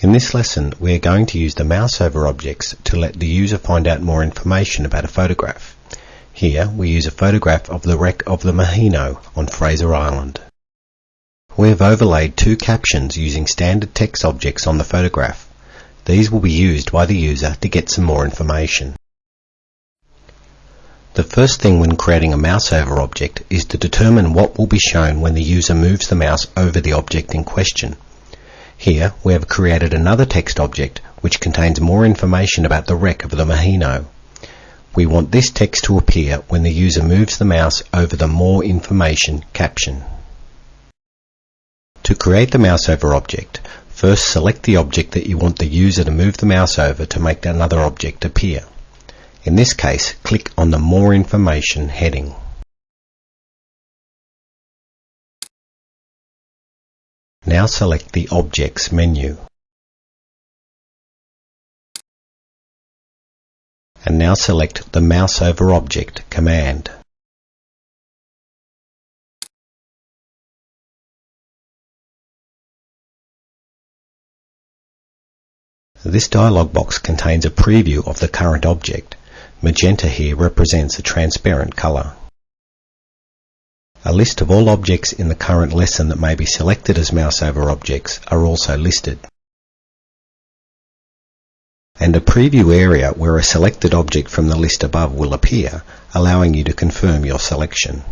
In this lesson, we are going to use the mouse over objects to let the user find out more information about a photograph. Here, we use a photograph of the wreck of the Mahino on Fraser Island. We have overlaid two captions using standard text objects on the photograph. These will be used by the user to get some more information. The first thing when creating a mouse over object is to determine what will be shown when the user moves the mouse over the object in question. Here we have created another text object which contains more information about the wreck of the Mahino. We want this text to appear when the user moves the mouse over the More Information caption. To create the mouse over object, first select the object that you want the user to move the mouse over to make another object appear. In this case, click on the More Information heading. Now select the Objects menu. And now select the Mouse over Object command. This dialog box contains a preview of the current object. Magenta here represents a transparent color. A list of all objects in the current lesson that may be selected as mouse over objects are also listed. And a preview area where a selected object from the list above will appear, allowing you to confirm your selection.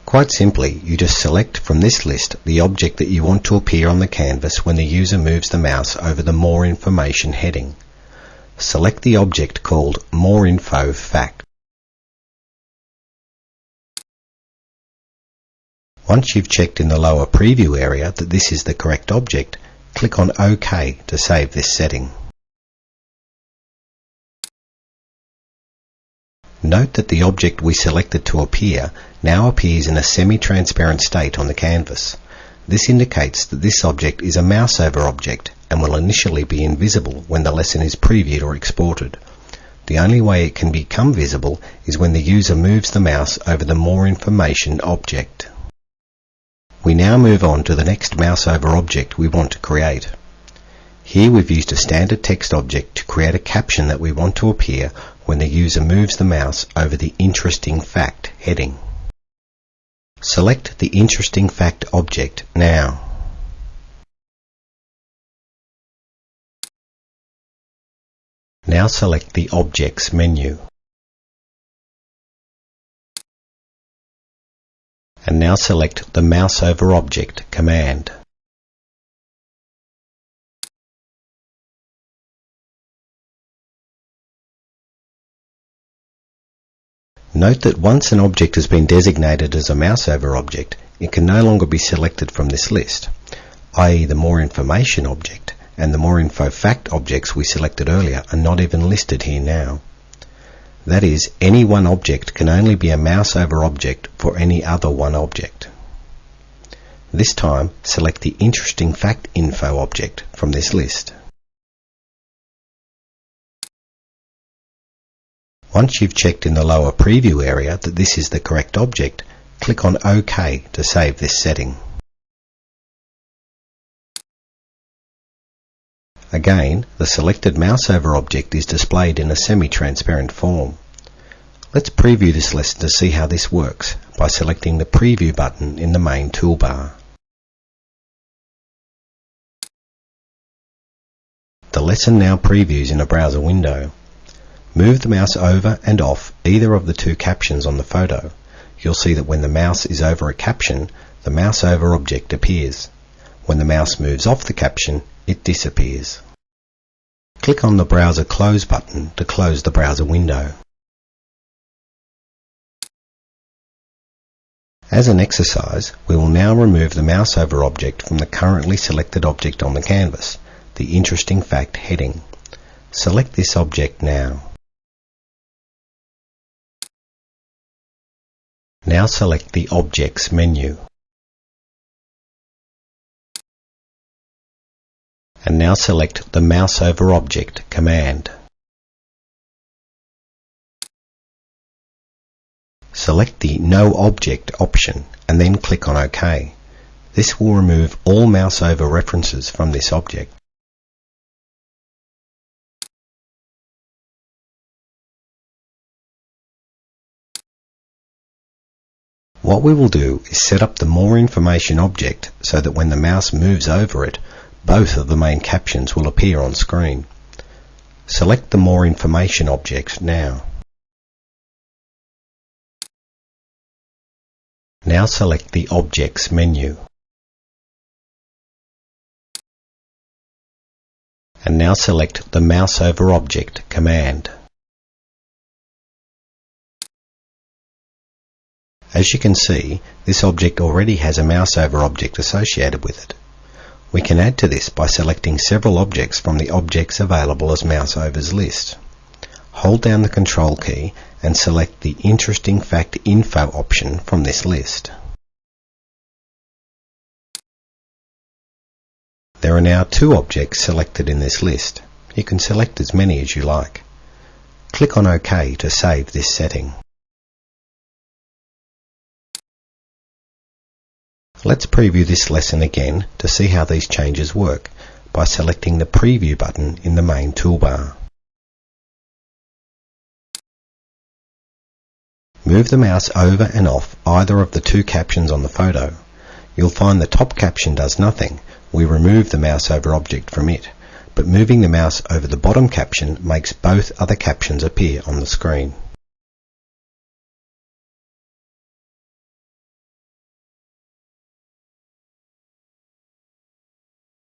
Quite simply, you just select from this list the object that you want to appear on the canvas when the user moves the mouse over the More Information heading. Select the object called More Info Fact. Once you've checked in the lower preview area that this is the correct object, click on OK to save this setting. Note that the object we selected to appear now appears in a semi-transparent state on the canvas. This indicates that this object is a mouse over object and will initially be invisible when the lesson is previewed or exported. The only way it can become visible is when the user moves the mouse over the More Information object. We now move on to the next mouse over object we want to create. Here we've used a standard text object to create a caption that we want to appear when the user moves the mouse over the Interesting Fact heading. Select the Interesting Fact object now. Now select the Objects menu. And now select the Mouse over Object command. Note that once an object has been designated as a mouse over object, it can no longer be selected from this list, i.e. the More Information object and the More Info Fact objects we selected earlier are not even listed here now. That is, any one object can only be a mouse over object for any other one object. This time, select the Interesting Fact Info object from this list. Once you've checked in the lower preview area that this is the correct object, click on OK to save this setting. Again, the selected mouse over object is displayed in a semi-transparent form. Let's preview this lesson to see how this works by selecting the Preview button in the main toolbar. The lesson now previews in a browser window. Move the mouse over and off either of the two captions on the photo. You'll see that when the mouse is over a caption, the mouse over object appears. When the mouse moves off the caption, it disappears. Click on the Browser Close button to close the browser window. As an exercise, we will now remove the mouse over object from the currently selected object on the canvas, the Interesting Fact heading. Select this object now. Now select the Objects menu. And now select the Mouse over Object command. Select the No Object option and then click on OK. This will remove all mouse over references from this object. What we will do is set up the More Information object so that when the mouse moves over it, both of the main captions will appear on screen. Select the More Information object now. Now select the Objects menu. And now select the Mouse over Object command. As you can see, this object already has a mouse over object associated with it. We can add to this by selecting several objects from the Objects Available as Mouse Overs list. Hold down the Control key and select the Interesting Fact Info option from this list. There are now 2 objects selected in this list. You can select as many as you like. Click on OK to save this setting. Let's preview this lesson again to see how these changes work by selecting the Preview button in the main toolbar. Move the mouse over and off either of the 2 captions on the photo. You'll find the top caption does nothing. We remove the mouse over object from it, but moving the mouse over the bottom caption makes both other captions appear on the screen.